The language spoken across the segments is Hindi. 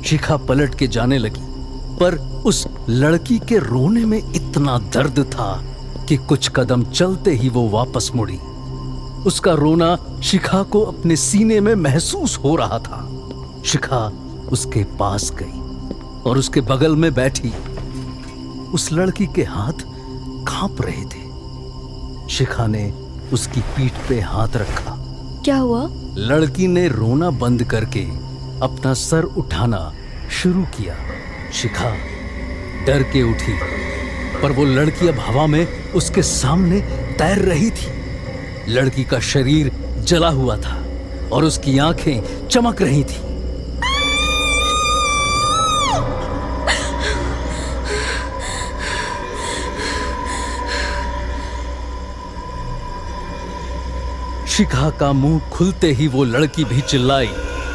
शिखा पलट के जाने लगी, पर उस लड़की के रोने में इतना दर्द था कि कुछ कदम चलते ही वो वापस मुड़ी। उसका रोना शिखा को अपने सीने में महसूस हो रहा था। शिखा उसके पास गई और उसके बगल में बैठी। उस लड़की के हाथ कांप रहे थे। शिखा ने उसकी पीठ पे हाथ रखा। क्या हुआ? लड़की ने रोना बंद करके अपना सर उठाना शुरू किया। शिखा डर के उठी, पर वो लड़की अब हवा में उसके सामने तैर रही थी। लड़की का शरीर जला हुआ था और उसकी आंखें चमक रही थी। शिखा का मुंह खुलते ही वो लड़की भी चिल्लाई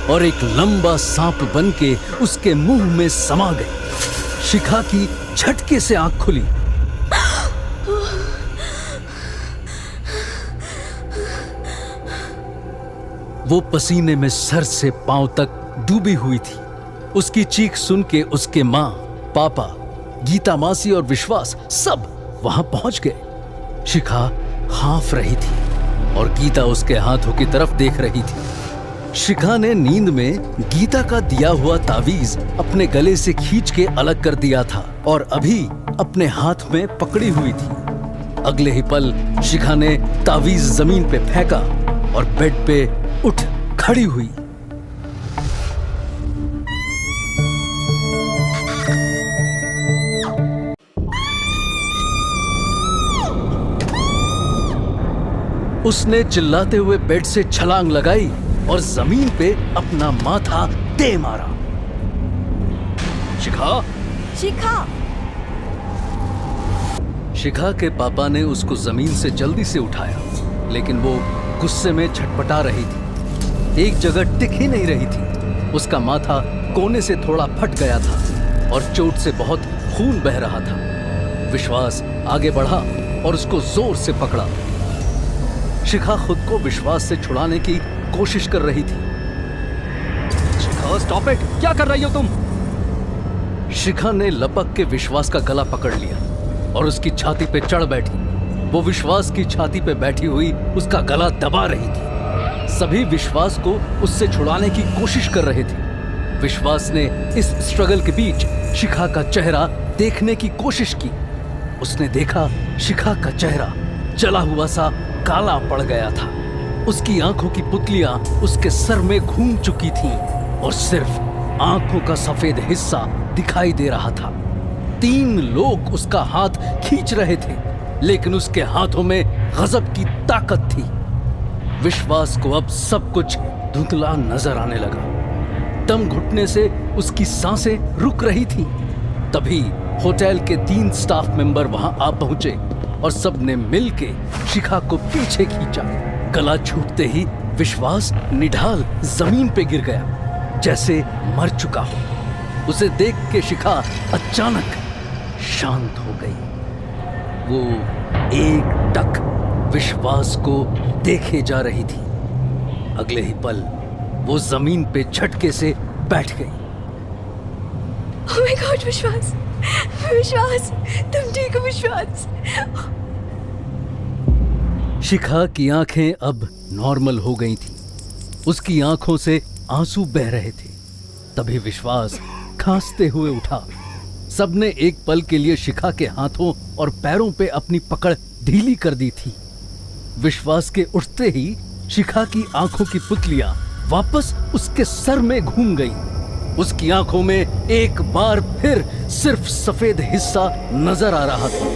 और एक लंबा सांप बनके उसके मुंह में समा गई। शिखा की झटके से आंख खुली। वो पसीने में सर से पांव तक डूबी हुई थी। उसकी चीख सुन के उसके माँ, पापा, गीता मासी और विश्वास सब वहां पहुंच गए। शिखा हांफ रही थी और गीता उसके हाथों की तरफ देख रही थी। शिखा ने नींद में गीता का दिया हुआ तावीज अपने गले से खींच के अलग कर दिया था और अभी अपने हाथ में पकड़ी हुई थी। अगले ही पल शिखा ने तावीज जमीन पे फेंका और बेड पे उठ खड़ी हुई। उसने चिल्लाते हुए बेड से छलांग लगाई और जमीन पे अपना माथा दे मारा। शिखा! शिखा! शिखा के पापा ने उसको जमीन से जल्दी से उठाया, लेकिन वो गुस्से में छटपटा रही थी। एक जगह टिक ही नहीं रही थी। उसका माथा कोने से थोड़ा फट गया था और चोट से बहुत खून बह रहा था। विश्वास आगे बढ़ा और उसको जोर से पकड़ा। शिखा खुद को विश्वास से छुड़ाने की कोशिश कर रही थी। शिखा, स्टॉप इट! क्या कर रही हो तुम? शिखा ने लपक के विश्वास का गला पकड़ लिया और उसकी छाती पे चढ़ बैठी। वो विश्वास की छाती पे बैठी हुई उसका गला दबा रही थी। सभी विश्वास को उससे छुड़ाने की कोशिश कर रहे थे। विश्वास ने इस स्ट्रगल के बीच शिखा का चेहरा देखने की कोशिश की। उसने देखा शिखा का चेहरा जला हुआ सा काला पड़ गया था। उसकी आंखों की पुतलियां उसके सर में घूम चुकी थीं और सिर्फ आंखों का सफेद हिस्सा दिखाई दे रहा था। 3 लोग उसका हाथ खींच रहे थे, लेकिन उसके हाथों में गजब की ताकत थी। विश्वास को अब सब कुछ धुंधला नजर आने लगा। दम घुटने से उसकी सांसें रुक रही थीं। तभी होटल के 3 स्टाफ मेंबर वहां आ पहुंचे और सबने मिलके शिखा को पीछे खींचा। गला छूटते ही विश्वास निढाल जमीन पे गिर गया, जैसे मर चुका हो। उसे देख के शिखा अचानक शांत हो गई। वो एकटक विश्वास को देखे जा रही थी। अगले ही पल वो जमीन पे झटके से बैठ गई। Oh my God! विश्वास! विश्वास! तुम ठीक हो विश्वास? शिखा की आंखें अब नॉर्मल हो गई थीं। उसकी आंखों से आंसू बह रहे थे। तभी विश्वास खांसते हुए उठा। सबने एक पल के लिए शिखा के हाथों और पैरों पे अपनी पकड़ ढीली कर दी थी। विश्वास के उठते ही शिखा की आंखों की पुतलियां वापस उसके सर में घूम गईं। उसकी आंखों में एक बार फिर सिर्फ सफेद हिस्सा नजर आ रहा था।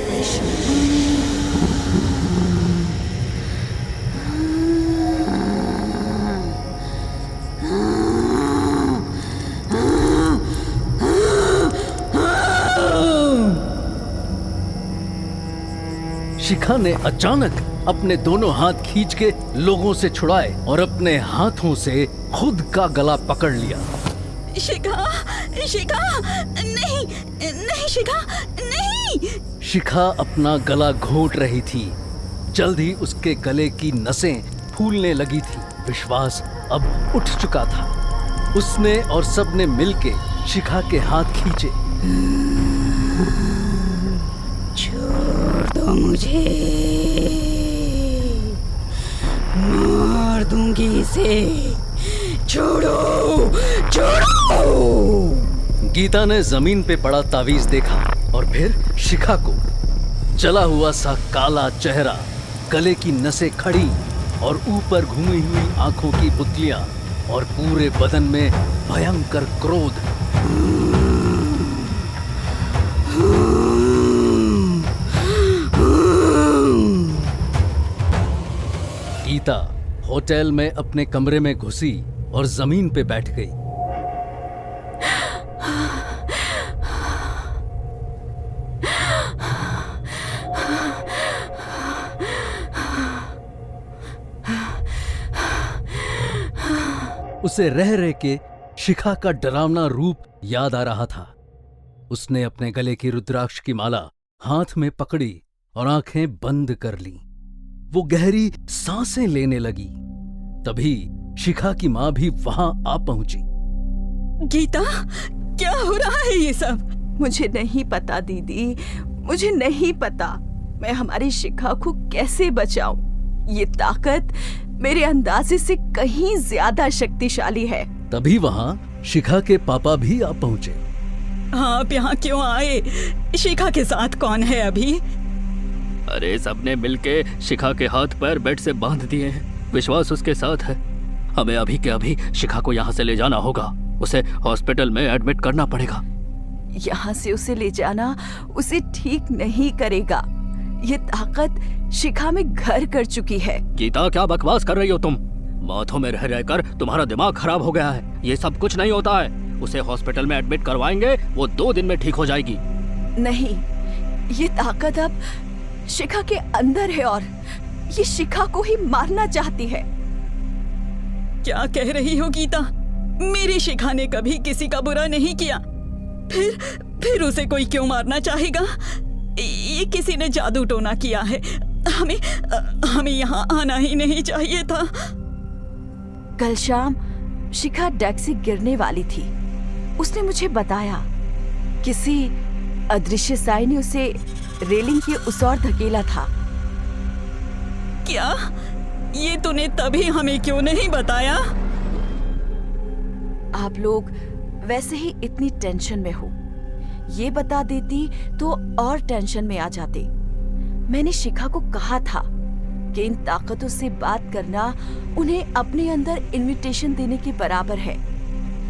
शिखा ने अचानक अपने दोनों हाथ खींच के लोगों से छुड़ाए और अपने हाथों से खुद का गला पकड़ लिया। शिखा! शिखा! नहीं! नहीं शिखा! नहीं! शिखा अपना गला घोंट रही थी। जल्द ही उसके गले की नसें फूलने लगी थी। विश्वास अब उठ चुका था। उसने और सबने मिलके शिखा के हाथ खींचे। छोड़ दो मुझे, मार दूंगी इसे, छोड़ो छोड़ो। गीता ने जमीन पे पड़ा तावीज देखा और फिर शिखा को। जला हुआ सा काला चेहरा, गले की नसें खड़ी और ऊपर घूमी हुई आंखों की पुतलियां और पूरे बदन में भयंकर क्रोध। गीता होटल में अपने कमरे में घुसी और जमीन पे बैठ गई। उसे रह रह के शिखा का डरावना रूप याद आ रहा था। उसने अपने गले की रुद्राक्ष की माला हाथ में पकड़ी और आंखें बंद कर लीं। वो गहरी सांसें लेने लगी। तभी शिखा की मां भी वहां आ पहुंची। गीता, क्या हो रहा है ये सब? मुझे नहीं पता दीदी, मुझे नहीं पता मैं हमारी शिखा को कैसे बचाऊं। ये ताकत मेरे अंदाजे से कहीं ज्यादा शक्तिशाली है। तभी वहां शिखा के पापा भी आ पहुंचे। आप यहाँ क्यों आए? शिखा के साथ कौन है अभी? अरे सबने मिलके शिखा के हाथ पैर बेड से बांध दिए हैं। विश्वास उसके साथ है। हमें अभी के अभी शिखा को यहाँ से ले जाना होगा। उसे हॉस्पिटल में एडमिट करना पड़ेगा। यहाँ से उसे ले जाना उसे ठीक नहीं करेगा। ये ताकत शिखा में घर कर चुकी है। गीता, क्या बकवास कर रही हो तुम? माथों में रह रहकर तुम्हारा दिमाग खराब हो गया है। ये सब कुछ नहीं होता है। उसे हॉस्पिटल में एडमिट करवाएंगे, वो 2 दिन में ठीक हो जाएगी। नहीं, ये ताकत अब शिखा के अंदर है और ये शिखा को ही मारना चाहती है। क्या कह रही हो गीता? मेरी शिखा ने कभी किसी का बुरा नहीं किया। फिर उसे कोई क्यों मारना चाहेगा? ये किसी ने जादू टोना किया है। हमें यहाँ आना ही नहीं चाहिए था। कल शाम शिखा डेक से गिरने वाली थी। उसने मुझे बताया किसी अदृश्य साई ने उसे रेलिंग के उस ओर धकेला था। क्या? ये तूने तभी हमें क्यों नहीं बताया? आप लोग वैसे ही इतनी टेंशन में हो, ये बता देती तो और टेंशन में आ जाते। मैंने शिखा को कहा था कि इन ताकतों से बात करना उन्हें अपने अंदर इनविटेशन देने के बराबर है।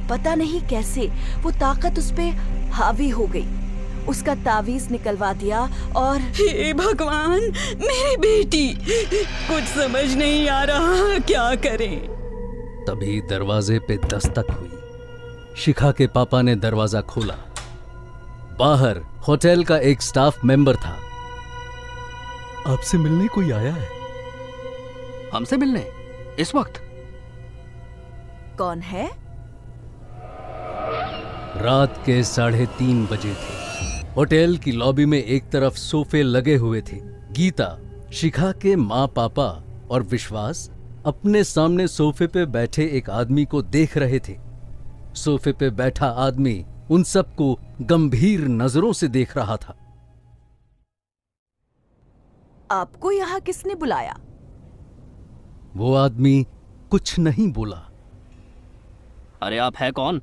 पता नहीं कैसे वो ताकत उस पे हावी हो गई। उसका तावीज निकलवा दिया और हे भगवान, मेरी बेटी, कुछ समझ नहीं आ रहा, क्या करें? तभी दरवाजे पे दस्तक हुई। शिखा के पापा ने दरवाजा खोला। बाहर होटल का एक स्टाफ मेंबर था। आपसे मिलने कोई आया है? हमसे मिलने? इस वक्त? कौन है? रात के 3:30 बजे थे। होटल की लॉबी में एक तरफ सोफे लगे हुए थे। गीता, शिखा के माँ पापा और विश्वास अपने सामने सोफे पे बैठे एक आदमी को देख रहे थे। सोफे पे बैठा आदमी उन सबको गंभीर नजरों से देख रहा था। आपको यहाँ किसने बुलाया? वो आदमी कुछ नहीं बोला। अरे आप है कौन?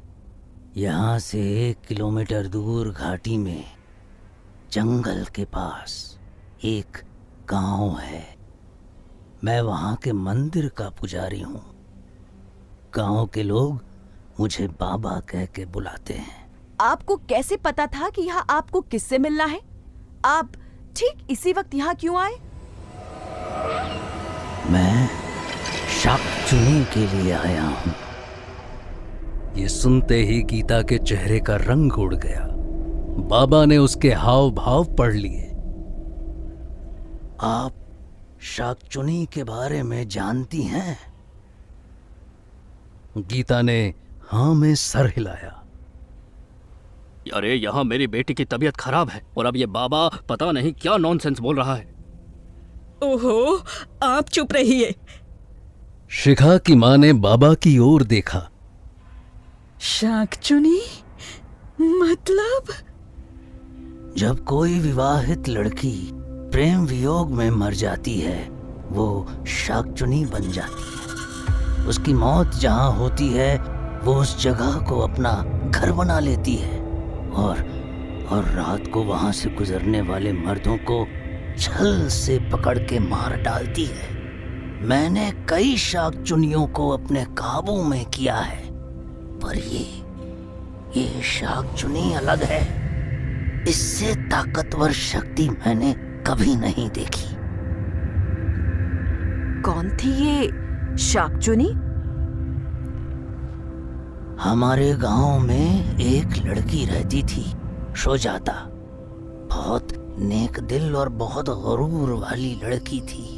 यहाँ से 1 किलोमीटर दूर घाटी में जंगल के पास एक गांव है। मैं वहाँ के मंदिर का पुजारी हूँ। गांव के लोग मुझे बाबा कह के बुलाते हैं। आपको कैसे पता था कि यहाँ आपको किससे मिलना है? आप ठीक इसी वक्त यहाँ क्यों आए? मैं शाकचुनी के लिए आया हूँ। ये सुनते ही गीता के चेहरे का रंग उड़ गया। बाबा ने उसके हाव भाव पढ़ लिए। आप शाकचुनी के बारे में जानती हैं? गीता ने हाँ में सर हिलाया। अरे यहाँ मेरी बेटी की तबीयत खराब है और अब ये बाबा पता नहीं क्या नॉनसेंस बोल रहा है। ओहो, आप चुप रहिए। शिखा की माँ ने बाबा की ओर देखा। शाकचुनी? मतलब? जब कोई विवाहित लड़की प्रेम वियोग में मर जाती है वो शाकचुनी बन जाती है। उसकी मौत जहाँ होती है वो उस जगह को अपना घर बना लेती है और रात को वहां से गुजरने वाले मर्दों को छल से पकड़ के मार डालती है। मैंने कई शाकचुनियों को अपने काबू में किया है, पर ये शाकचुनी अलग है। इससे ताकतवर शक्ति मैंने कभी नहीं देखी। कौन थी ये शाकचुनी? हमारे गांव में एक लड़की रहती थी, शुजाता। बहुत नेक दिल और बहुत गरूर वाली लड़की थी।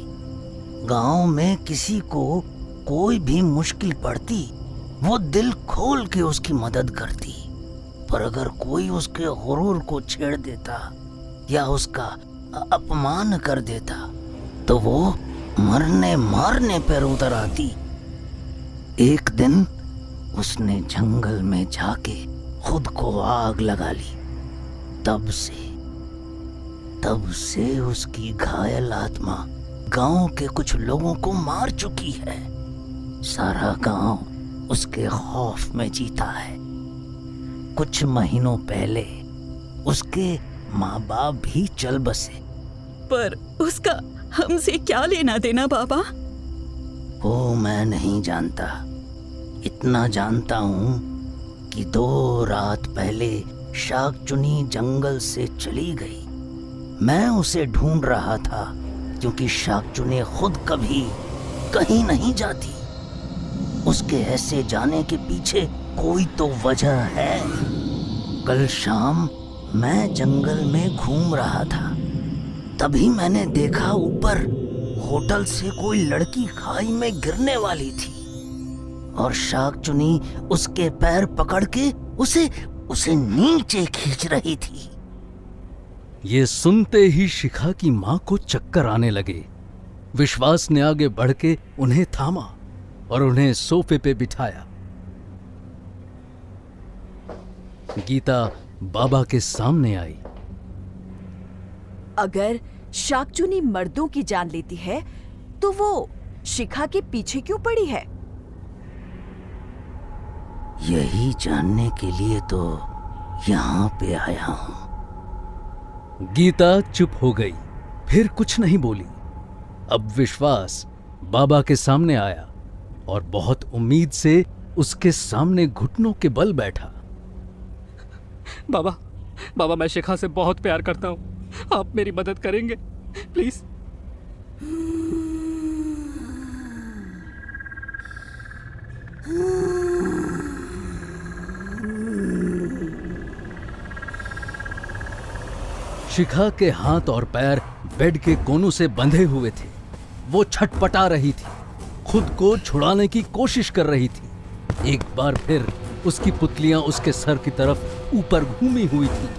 गांव में किसी को कोई भी मुश्किल पड़ती वो दिल खोल के उसकी मदद करती, पर अगर कोई उसके गुरूर को छेड़ देता या उसका अपमान कर देता तो वो मरने मारने पर उतर आती। एक दिन उसने जंगल में जाके खुद को आग लगा ली। तब से उसकी घायल आत्मा गांव के कुछ लोगों को मार चुकी है। सारा गांव उसके खौफ में जीता है। कुछ महीनों पहले उसके माँ बाप भी चल बसे। पर उसका हमसे क्या लेना देना बाबा? वो मैं नहीं जानता। इतना जानता हूँ कि 2 रात पहले शाकचुनी जंगल से चली गई। मैं उसे ढूंढ रहा था क्योंकि शाकचुनी खुद कभी कहीं नहीं जाती। उसके ऐसे जाने के पीछे कोई तो वजह है। कल शाम मैं जंगल में घूम रहा था, तभी मैंने देखा ऊपर होटल से कोई लड़की खाई में गिरने वाली थी और शाकचुनी उसके पैर पकड़ के उसे नीचे खींच रही थी। ये सुनते ही शिखा की मां को चक्कर आने लगे। विश्वास ने आगे बढ़ के उन्हें थामा और उन्हें सोफे पे बिठाया। गीता बाबा के सामने आई। अगर शाकचुनी मर्दों की जान लेती है तो वो शिखा के पीछे क्यों पड़ी है? यही जानने के लिए तो यहाँ पे आया हूँ। गीता चुप हो गई, फिर कुछ नहीं बोली। अब विश्वास बाबा के सामने आया और बहुत उम्मीद से उसके सामने घुटनों के बल बैठा। बाबा मैं शिखा से बहुत प्यार करता हूँ, आप मेरी मदद करेंगे प्लीज? शिखा के हाथ और पैर बेड के कोनों से बंधे हुए थे। वो छटपटा रही थी, खुद को छुड़ाने की कोशिश कर रही थी। एक बार फिर उसकी पुतलियां उसके सर की तरफ ऊपर घूमी हुई थी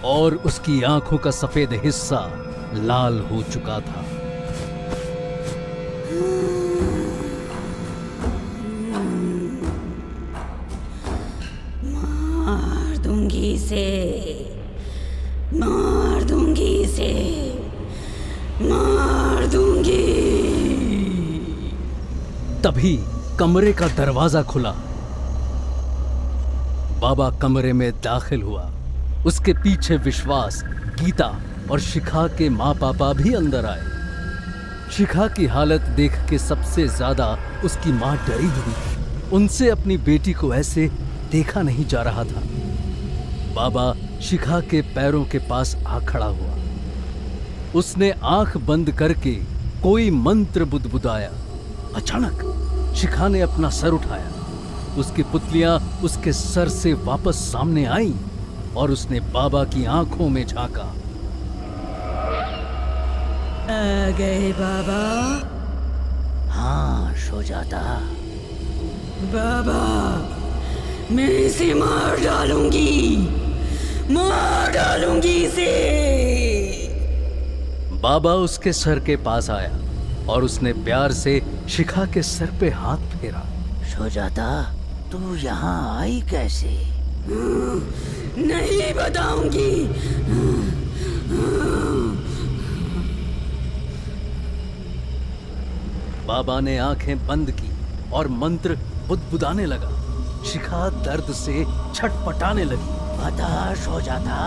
और उसकी आंखों का सफेद हिस्सा लाल हो चुका था। मार दूंगी इसे, मार दूंगी इसे, मार दूंगी। तभी कमरे का दरवाजा खुला। बाबा कमरे में दाखिल हुआ। उसके पीछे विश्वास, गीता और शिखा के माँ पापा भी अंदर आए। शिखा की हालत देख के सबसे ज्यादा उसकी माँ डरी हुई थी। उनसे अपनी बेटी को ऐसे देखा नहीं जा रहा था। बाबा शिखा के पैरों के पास आ खड़ा हुआ। उसने आंख बंद करके कोई मंत्र बुदबुदाया। अचानक शिखा ने अपना सर उठाया। उसकी पुतलियां उसके सर से वापस सामने आईं और उसने बाबा की आंखों में झांका। आ गए बाबा? हाँ शुजाता। बाबा मैं इसे मार डालूंगी, मार डालूंगी इसे। बाबा उसके सर के पास आया और उसने प्यार से शिखा के सर पे हाथ फेरा। सुजाता, तू यहाँ आई कैसे? नहीं बताऊंगी। बाबा ने आंखें बंद की और मंत्र बुदबुदाने लगा। शिखा दर्द से छटपटाने लगी। बता सुजाता,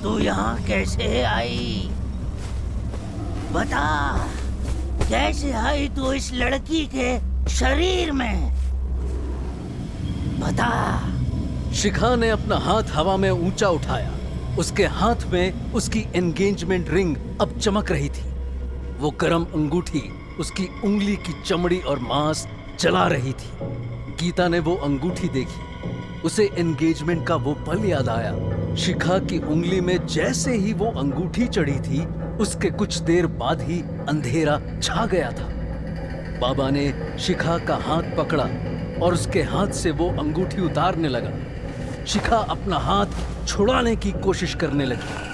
तू यहाँ कैसे आई? बता, कैसे आई तू इस लड़की के शरीर में? बता। शिखा ने अपना हाथ हवा में ऊंचा उठाया। उसके हाथ में उसकी एंगेजमेंट रिंग अब चमक रही थी। वो गर्म अंगूठी उसकी उंगली की चमड़ी और मांस जला रही थी। गीता ने वो अंगूठी देखी। उसे एंगेजमेंट का वो पल याद आया। शिखा की उंगली में जैसे ही वो अंगूठी चढ़ी थी, उसके कुछ देर बाद ही अंधेरा छा गया था। बाबा ने शिखा का हाथ पकड़ा और उसके हाथ से वो अंगूठी उतारने लगा। शिखा अपना हाथ छुड़ाने की कोशिश करने लगी।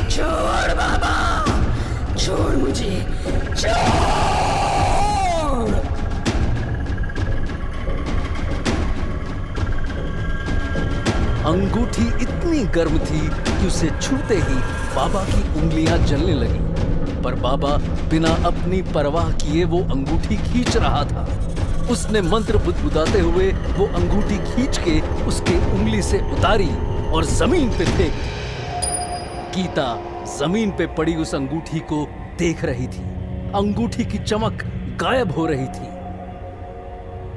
छोड़ बाबा, छोड़ मुझे, छोड़। अंगूठी इतनी गर्म थी कि उसे छूते ही बाबा की उंगलियां जलने लगी, पर बाबा बिना अपनी परवाह किए वो अंगूठी खींच रहा था। उसने मंत्र बुदबुदाते हुए वो अंगूठी खींच के उसके उंगली से उतारी और जमीन पे फेंक दी। गीता जमीन पे पड़ी उस अंगूठी को देख रही थी। अंगूठी की चमक गायब हो रही थी।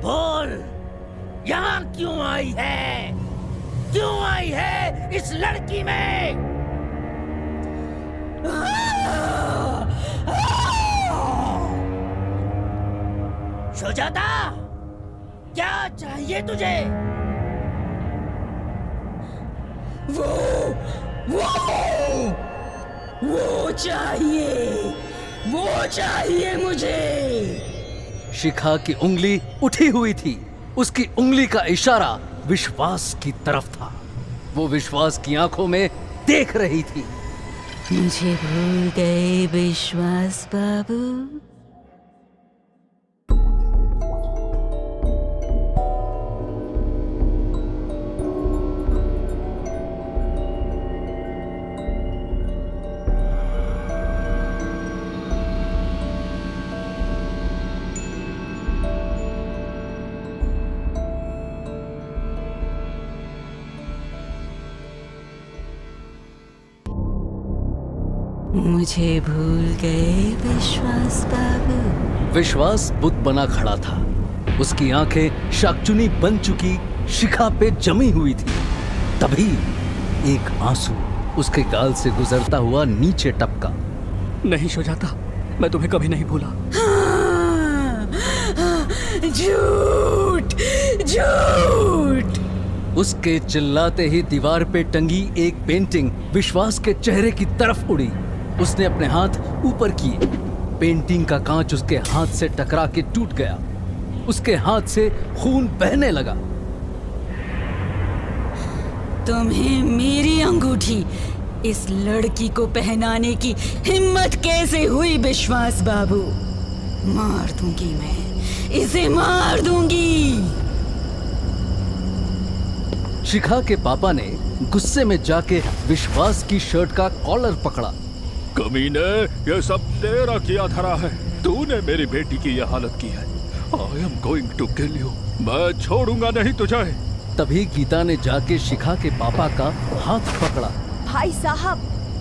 बोल, यहाँ क्यों आई है? क्यों आई है इस लड़की में? सुजाता, क्या चाहिए तुझे? वो चाहिए मुझे। शिखा की उंगली उठी हुई थी। उसकी उंगली का इशारा विश्वास की तरफ था। वो विश्वास की आंखों में देख रही थी। मुझे भूल गए विश्वास बाबू? मुझे भूल गए विश्वास बाबू? विश्वास बुत बना खड़ा था। उसकी आंखें शाकचुनी बन चुकी शिखा पे जमी हुई थी। तभी एक आंसू उसके गाल से गुजरता हुआ नीचे टपका। नहीं सुजाता, मैं तुम्हें कभी नहीं भूला। झूठ, झूठ। उसके चिल्लाते ही दीवार पे टंगी एक पेंटिंग विश्वास के चेहरे की तरफ उड़ी। उसने अपने हाथ ऊपर किए। पेंटिंग का कांच उसके हाथ से टकरा के टूट गया। उसके हाथ से खून बहने लगा। तुम्हें मेरी अंगूठी इस लड़की को पहनाने की हिम्मत कैसे हुई विश्वास बाबू? मार दूंगी मैं, इसे मार दूंगी। शिखा के पापा ने गुस्से में जाके विश्वास की शर्ट का कॉलर पकड़ा। कमीने, ये सब तेरा किया धरा है। तूने मेरी बेटी की यह हालत की है। I am going to kill you। मैं छोड़ूंगा नहीं तुझे। तभी गीता ने जाके शिखा के पापा का हाथ पकड़ा। भाई साहब,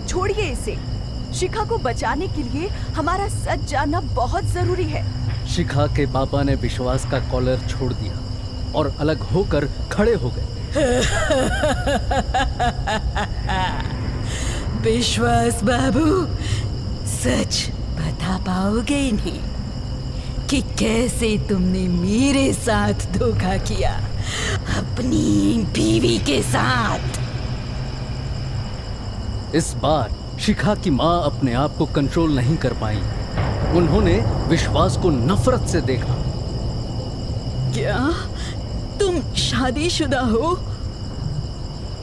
छोड़िए इसे। शिखा को बचाने के लिए हमारा सच जानना बहुत जरूरी है। शिखा के पापा ने विश्वास का कॉलर छोड़ दिया और अलग होकर खड़े हो गए। विश्वास बाबू, सच बता पाओगे इन्हें कि कैसे तुमने मेरे साथ धोखा किया, अपनी बीवी के साथ? इस बार शिखा की माँ अपने आप को कंट्रोल नहीं कर पाई। उन्होंने विश्वास को नफरत से देखा। क्या तुम शादीशुदा हो?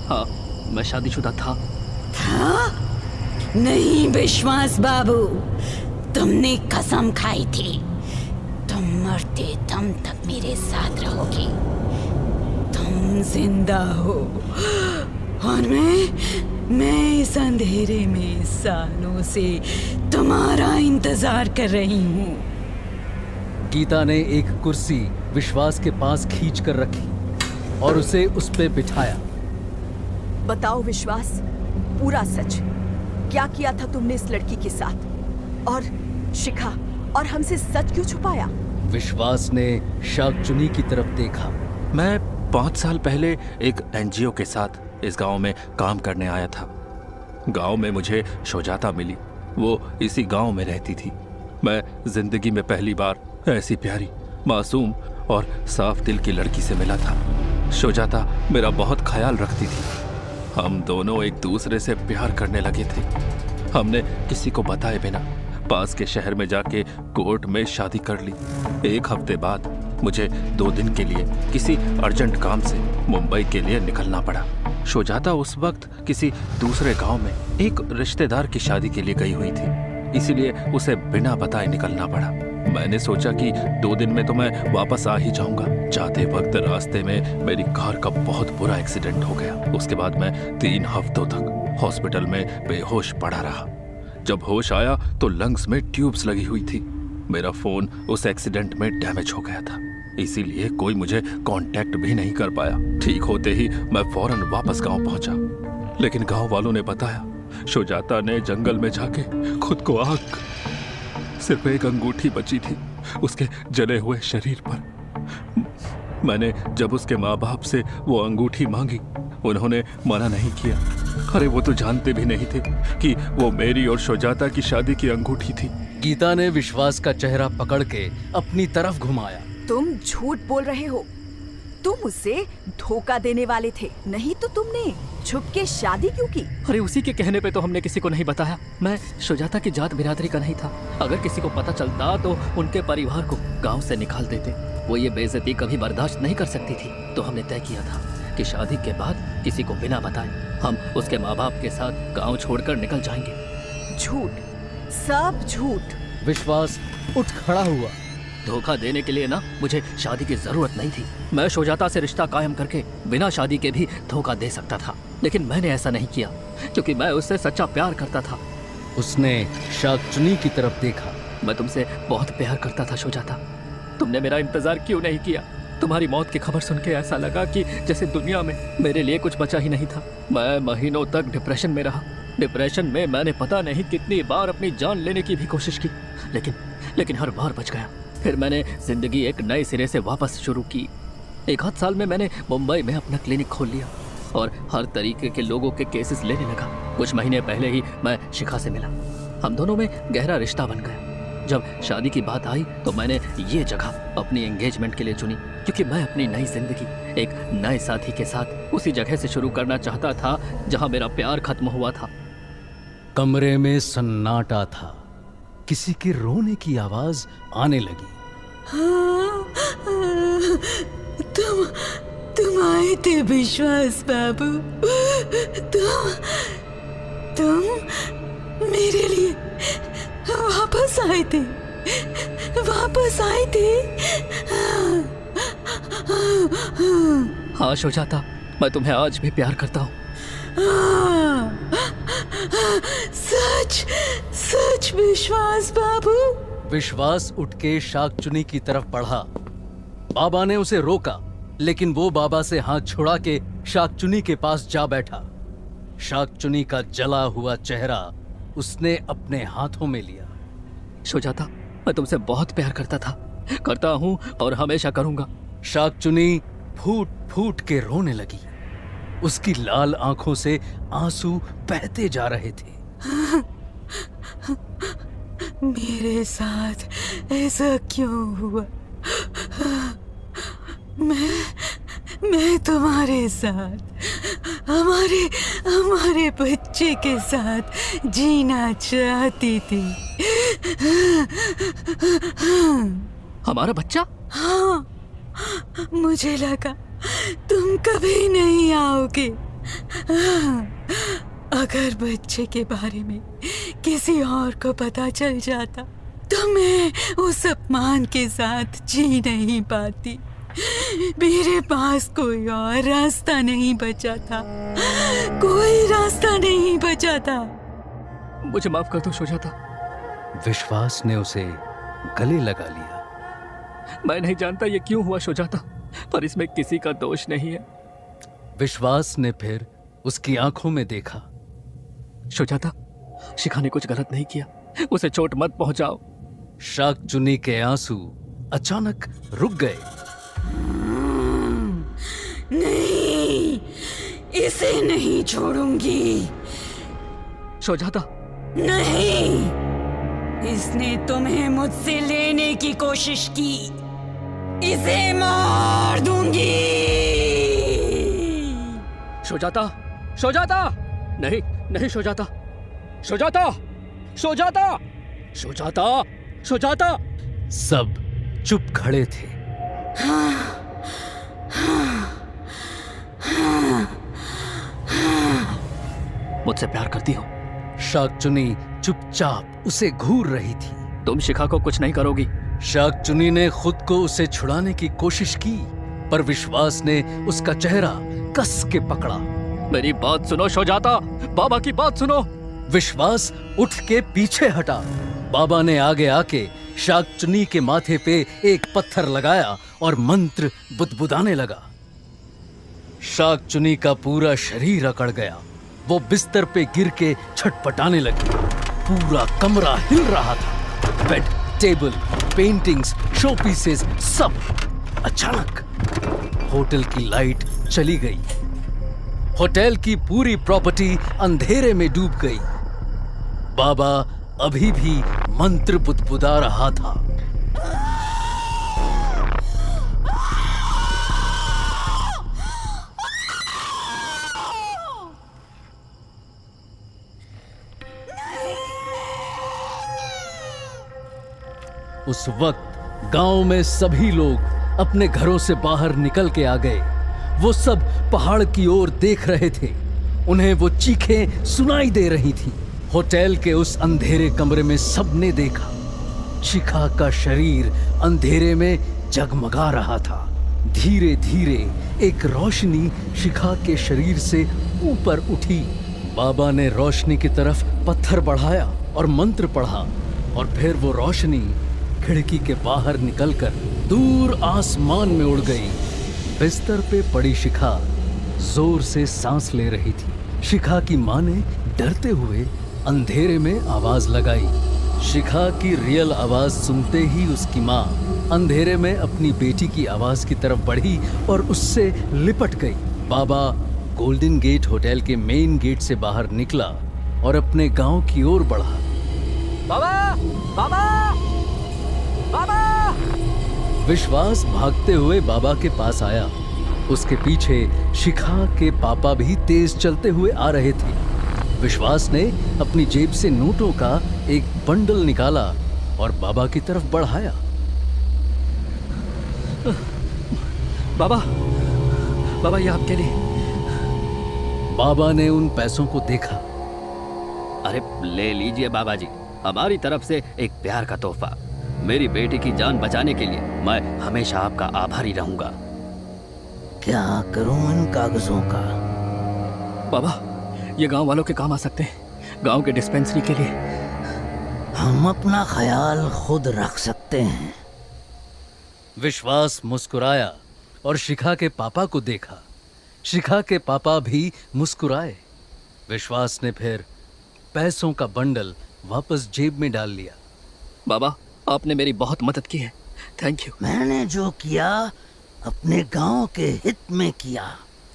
हाँ, मैं शादीशुदा था। नहीं विश्वास बाबू, तुमने कसम खाई थी तुम मरते दम तक मेरे साथ रहोगे। तुम जिंदा हो और मैं इस अंधेरे में सालों से तुम्हारा इंतजार कर रही हूँ। गीता ने एक कुर्सी विश्वास के पास खींच कर रखी और उसे उस पे बिठाया। बताओ विश्वास, पूरा सच, क्या किया था तुमने इस लड़की के साथ और शिखा, और हमसे सच क्यों छुपाया? विश्वास ने शाकचुनी की तरफ देखा। मैं 5 साल पहले एक एनजीओ के साथ इस गांव में काम करने आया था। गांव में मुझे शुजाता मिली, वो इसी गांव में रहती थी। मैं जिंदगी में पहली बार ऐसी प्यारी, मासूम और साफ दिल की लड़की से मिला था। शुजाता मेरा बहुत ख्याल रखती थी। हम दोनों एक दूसरे से प्यार करने लगे थे। हमने किसी को बताए बिना पास के शहर में जाके कोर्ट में शादी कर ली। 1 हफ्ते बाद मुझे 2 दिन के लिए किसी अर्जेंट काम से मुंबई के लिए निकलना पड़ा। शुजाता उस वक्त किसी दूसरे गांव में एक रिश्तेदार की शादी के लिए गई हुई थी, इसीलिए उसे बिना बताए निकलना पड़ा। मैंने सोचा कि 2 दिन में तो मैं वापस आ ही जाऊंगा। जाते वक्त रास्ते में मेरी कार का बहुत बुरा एक्सीडेंट हो गया। उसके बाद मैं 3 हफ्तों तक हॉस्पिटल में बेहोश पड़ा रहा। जब होश आया तो लंग्स में ट्यूब्स लगी हुई थी। मेरा फोन उस एक्सीडेंट में डैमेज हो गया था, इसीलिए कोई मुझे कांटेक्ट भी नहीं कर पाया। ठीक होते ही मैं फौरन वापस गांव पहुंचा, लेकिन गांव वालों ने बताया शुजाता ने जंगल में जाके खुद को आग, सिर्फ एक अंगूठी बची थी उसके जले हुए शरीर पर। मैंने जब उसके माँ बाप से वो अंगूठी मांगी, उन्होंने मना नहीं किया। अरे वो तो जानते भी नहीं थे कि वो मेरी और शुजाता की शादी की अंगूठी थी। गीता ने विश्वास का चेहरा पकड़ के अपनी तरफ घुमाया। तुम झूठ बोल रहे हो। तुम उसे धोखा देने वाले थे, नहीं तो तुमने छुप के शादी क्यों की? अरे उसी के कहने पे तो हमने किसी को नहीं बताया। मैं शुजाता की जात बिरादरी का नहीं था। अगर किसी को पता चलता तो उनके परिवार को गांव से निकाल देते। वो ये बेइज्जती कभी बर्दाश्त नहीं कर सकती थी। तो हमने तय किया था कि शादी के बाद किसी को बिना बताए हम उसके माँ बाप के साथ गांव छोड़कर निकल जाएंगे। झूठ, सब झूठ। विश्वास उठ खड़ा हुआ। धोखा देने के लिए ना मुझे शादी की जरूरत नहीं थी। मैं शुजाता से रिश्ता कायम करके बिना शादी के भी धोखा दे सकता था, लेकिन मैंने ऐसा नहीं किया क्योंकि मैं उससे सच्चा प्यार करता था। उसने शाकचुनी की तरफ देखा। मैं तुमसे बहुत प्यार करता था शुजाता। तुमने मेरा इंतजार क्यों नहीं किया? तुम्हारी मौत की खबर सुन के ऐसा लगा कि जैसे दुनिया में मेरे लिए कुछ बचा ही नहीं था। मैं महीनों तक डिप्रेशन में रहा। डिप्रेशन में मैंने पता नहीं कितनी बार अपनी जान लेने की भी कोशिश की, लेकिन हर बार बच गया। फिर मैंने जिंदगी एक नए सिरे से वापस शुरू की। 1 साल में मैंने मुंबई में अपना क्लिनिक खोल लिया और हर तरीके के लोगों के केसेस लेने लगा। कुछ महीने पहले ही मैं शिखा से मिला। हम दोनों में गहरा रिश्ता बन गया। जब शादी की बात आई तो मैंने ये जगह अपनी एंगेजमेंट के लिए चुनी, क्योंकि मैं अपनी नई जिंदगी एक नए साथी के साथ उसी जगह से शुरू करना चाहता था जहां मेरा प्यार खत्म हुआ था। कमरे में सन्नाटा था। किसी के रोने की आवाज आने लगी। तुम आए थे विश्वास बाबू। तुम मेरे लिए वापस आए थे। हाँ शुजाता, मैं तुम्हें आज भी प्यार करता हूँ। सच विश्वास बाबू। विश्वास उठ के शाकचुनी की तरफ बढ़ा। बाबा ने उसे रोका, लेकिन वो बाबा से हाथ छुड़ा के शाकचुनी के पास जा बैठा। शाकचुनी का जला हुआ चेहरा उसने अपने हाथों में लिया। शुजाता, मैं तुमसे बहुत प्यार करता हूँ और हमेशा करूंगा। शाकचुनी फूट फूट के रोने लगी। उसकी लाल आंखों से आंसू बहते जा रहे थे। मेरे साथ ऐसा क्यों हुआ? मैं तुम्हारे साथ हमारे बच्चे के साथ जीना चाहती थी। हमारा बच्चा? हाँ, मुझे लगा तुम कभी नहीं आओगे। अगर बच्चे के बारे में किसी और को पता चल जाता तो मैं उस अपमान के साथ जी नहीं पाती। मेरे पास कोई और रास्ता नहीं बचा था, कोई रास्ता नहीं बचा था। मुझे माफ कर दो सुजाता। विश्वास ने उसे गले लगा लिया। मैं नहीं जानता ये क्यों हुआ सुजाता, पर इसमें किसी का दोष नहीं है। विश्वास ने फिर उसकी आंखों में देखा। सुजाता, शिखा ने कुछ गलत नहीं किया, उसे चोट मत पहुंचाओ। शाकचुन्नी के आंसू अचानक रुक गए। नहीं, इसे नहीं छोड़ूंगी। सुजाता, नहीं, इसने तुम्हें मुझसे लेने की कोशिश की। इसे मार दूंगी। सुजाता, सुजाता, नहीं नहीं सुजाता, सुजाता, सुजाता, सुजाता, सुजाता। सब चुप खड़े थे। मुझसे प्यार करती हो? शाकचुन्नी चुपचाप उसे घूर रही थी। तुम शिखा को कुछ नहीं करोगी? शाकचुन्नी ने खुद को उसे छुड़ाने की कोशिश की, पर विश्वास ने उसका चेहरा कस के पकड़ा। मेरी बात सुनो सुजाता, बाबा की बात सुनो। विश्वास उठ के पीछे हटा। बाबा ने आगे आके शाकचुन्नी के माथे पे एक पत्थर लगाया और मंत्र बुदबुदाने लगा। शाकचुन्नी का पूरा शरीर अकड़ गया। वो बिस्तर पे गिर के छटपटाने लगी। पूरा कमरा हिल रहा था। Bed, table, paintings, show pieces, सब। अचानक होटल की लाइट चली गई। होटल की पूरी प्रॉपर्टी अंधेरे में डूब गई। बाबा अभी भी मंत्र बुदबुदा रहा था। उस वक्त गांव में सभी लोग अपने घरों से बाहर निकल के आ गए। वो सब पहाड़ की ओर देख रहे थे। उन्हें वो चीखें सुनाई दे रही थी। होटल के उस अंधेरे कमरे में सबने देखा, शिखा का शरीर अंधेरे में जगमगा रहा था। धीरे धीरे एक रोशनी शिखा के शरीर से ऊपर उठी। बाबा ने रोशनी की तरफ पत्थर बढ़ाया और मंत्र पढ़ा, और फिर वो रोशनी खिड़की के बाहर निकलकर दूर आसमान में उड़ गई। बिस्तर पे पड़ी शिखा जोर से सांस ले रही थी। शिखा की माँ ने डरते हुए अंधेरे में आवाज लगाई। शिखा की रियल आवाज सुनते ही उसकी माँ अंधेरे में अपनी बेटी की आवाज की तरफ बढ़ी और उससे लिपट गई। बाबा गोल्डन गेट होटल के मेन गेट से बाहर निकला और अपने गांव की ओर बढ़ा। बाबा, बाबा, बाबा! विश्वास भागते हुए बाबा के पास आया। उसके पीछे शिखा के पापा भी तेज चलते हुए आ रहे थे। विश्वास ने अपनी जेब से नोटों का एक बंडल निकाला और बाबा की तरफ बढ़ाया। बाबा, बाबा ये आपके लिए। बाबा ने उन पैसों को देखा। अरे ले लीजिए बाबा जी, हमारी तरफ से एक प्यार का तोहफा। मेरी बेटी की जान बचाने के लिए मैं हमेशा आपका आभारी रहूंगा। क्या करूं इन कागजों का? बाबा, ये गांव वालों के काम आ सकते हैं, गांव के डिस्पेंसरी के लिए। हम अपना ख्याल खुद रख सकते हैं। विश्वास मुस्कुराया और शिखा के पापा को देखा। शिखा के पापा भी मुस्कुराए। विश्वास ने फिर पैसों का बंडल वापस जेब में डाल लिया। बाबा, आपने मेरी बहुत मदद की है, थैंक यू। मैंने जो किया अपने गांव के हित में किया,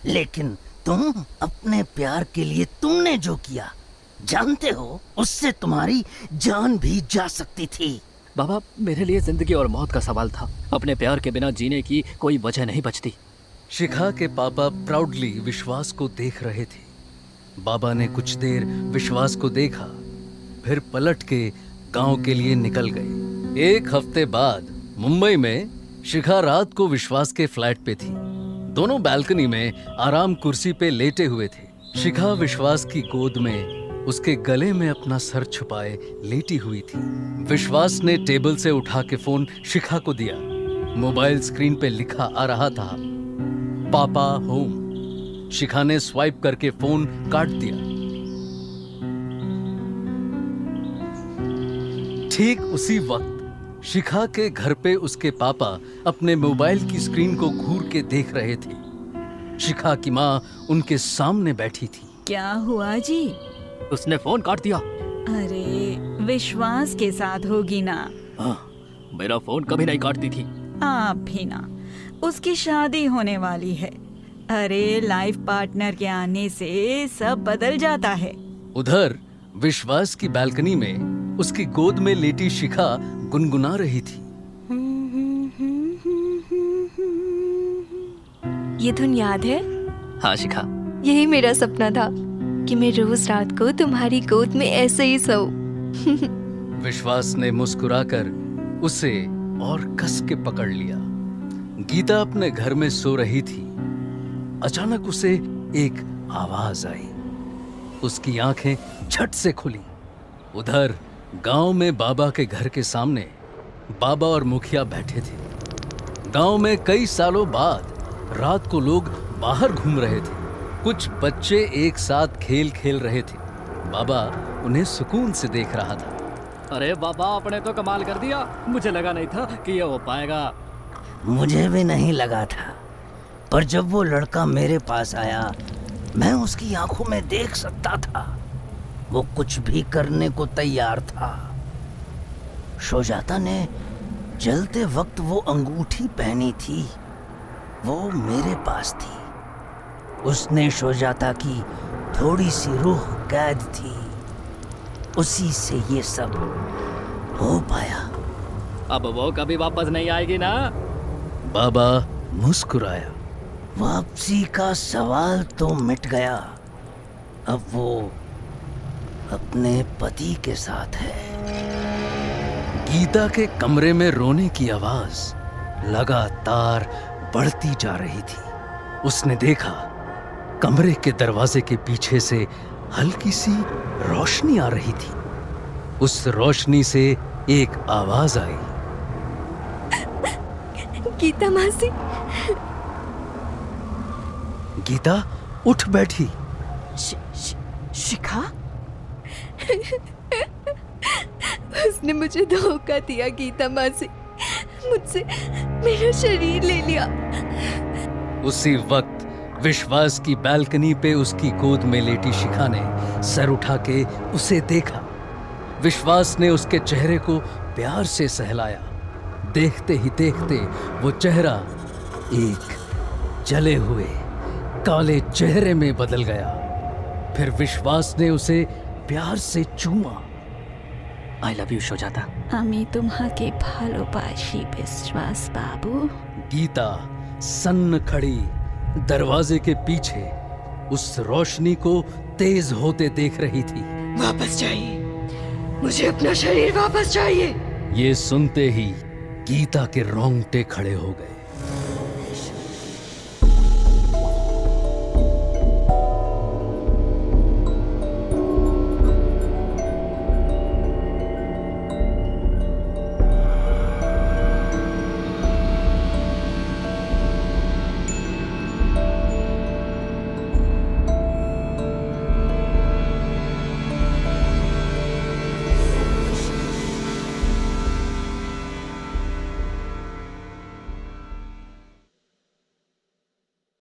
लेकिन तुम अपने प्यार के लिए तुमने जो किया, जानते हो उससे तुम्हारी जान भी जा सकती थी। बाबा, मेरे लिए जिंदगी और मौत का सवाल था। अपने प्यार के बिना जीने की कोई वजह नहीं बचती। शिखा के पापा प्राउडली विश्वास को देख रहे थे। बाबा ने कुछ देर विश्वास को देखा, फिर पलट के गांव के लिए निकल गए। एक हफ्ते बाद मुंबई में शिखा रात को विश्वास के फ्लैट पे थी। दोनों बालकनी में आराम कुर्सी पे लेटे हुए थे। शिखा विश्वास की गोद में उसके गले में अपना सर छुपाए लेटी हुई थी। विश्वास ने टेबल से उठा के फोन शिखा को दिया। मोबाइल स्क्रीन पे लिखा आ रहा था पापा होम। शिखा ने स्वाइप करके फोन काट दिया। ठीक उसी वक्त शिखा के घर पे उसके पापा अपने मोबाइल की स्क्रीन को घूर के देख रहे थे। शिखा की माँ उनके सामने बैठी थी। क्या हुआ जी? उसने फोन काट दिया। अरे विश्वास के साथ होगी ना। मेरा फोन कभी नहीं काटती थी। आप भी ना। उसकी शादी होने वाली है। अरे लाइफ पार्टनर के आने से सब बदल जाता है। उधर विश्वास की बालकनी में उसकी गोद में लेटी शिखा गुनगुना रही थी। ये धुन याद है? हाँ शिखा, यही मेरा सपना था कि मैं रोज रात को तुम्हारी गोद में ऐसे ही सोऊं। विश्वास ने मुस्कुराकर उसे और कस के पकड़ लिया। गीता अपने घर में सो रही थी। अचानक उसे एक आवाज आई। उसकी आंखें झट से खुली। उधर गांव में बाबा के घर के सामने बाबा और मुखिया बैठे थे। गांव में कई सालों बाद रात को लोग बाहर घूम रहे थे। कुछ बच्चे एक साथ खेल खेल रहे थे। बाबा उन्हें सुकून से देख रहा था। अरे बाबा, आपने तो कमाल कर दिया। मुझे लगा नहीं था कि ये हो पाएगा। मुझे भी नहीं लगा था, पर जब वो लड़का मेरे पास आया मैं उसकी आंखों में देख सकता था। वो कुछ भी करने को तैयार था। शुजाता ने जलते वक्त वो अंगूठी पहनी थी, वो मेरे पास थी। उसने शुजाता की थोड़ी सी रूह कैद थी। उसी से ये सब हो पाया। अब वो कभी वापस नहीं आएगी ना? बाबा मुस्कुराया। वापसी का सवाल तो मिट गया। अब वो अपने पति के साथ है। गीता के कमरे में रोने की आवाज लगातार बढ़ती जा रही थी। उसने देखा कमरे के दरवाजे के पीछे से हल्की सी रोशनी आ रही थी। उस रोशनी से एक आवाज आई, गीता मासी। गीता उठ बैठी। शिखा? उसने मुझे धोखा दिया गीता मासी। मुझसे मेरा शरीर ले लिया। उसी वक्त विश्वास की बालकनी पे उसकी गोद में लेटी शिखा ने सर उठा के उसे देखा। विश्वास ने उसके चेहरे को प्यार से सहलाया। देखते ही देखते वो चेहरा एक जले हुए काले चेहरे में बदल गया। फिर विश्वास ने उसे प्यार से चूमा। I love you Sujata. আমি তোমাকে ভালোবাসি विश्वास बाबू। गीता सन्न खड़ी दरवाजे के पीछे उस रोशनी को तेज होते देख रही थी। वापस चाहिए, मुझे अपना शरीर वापस चाहिए। ये सुनते ही गीता के रोंगटे खड़े हो गए।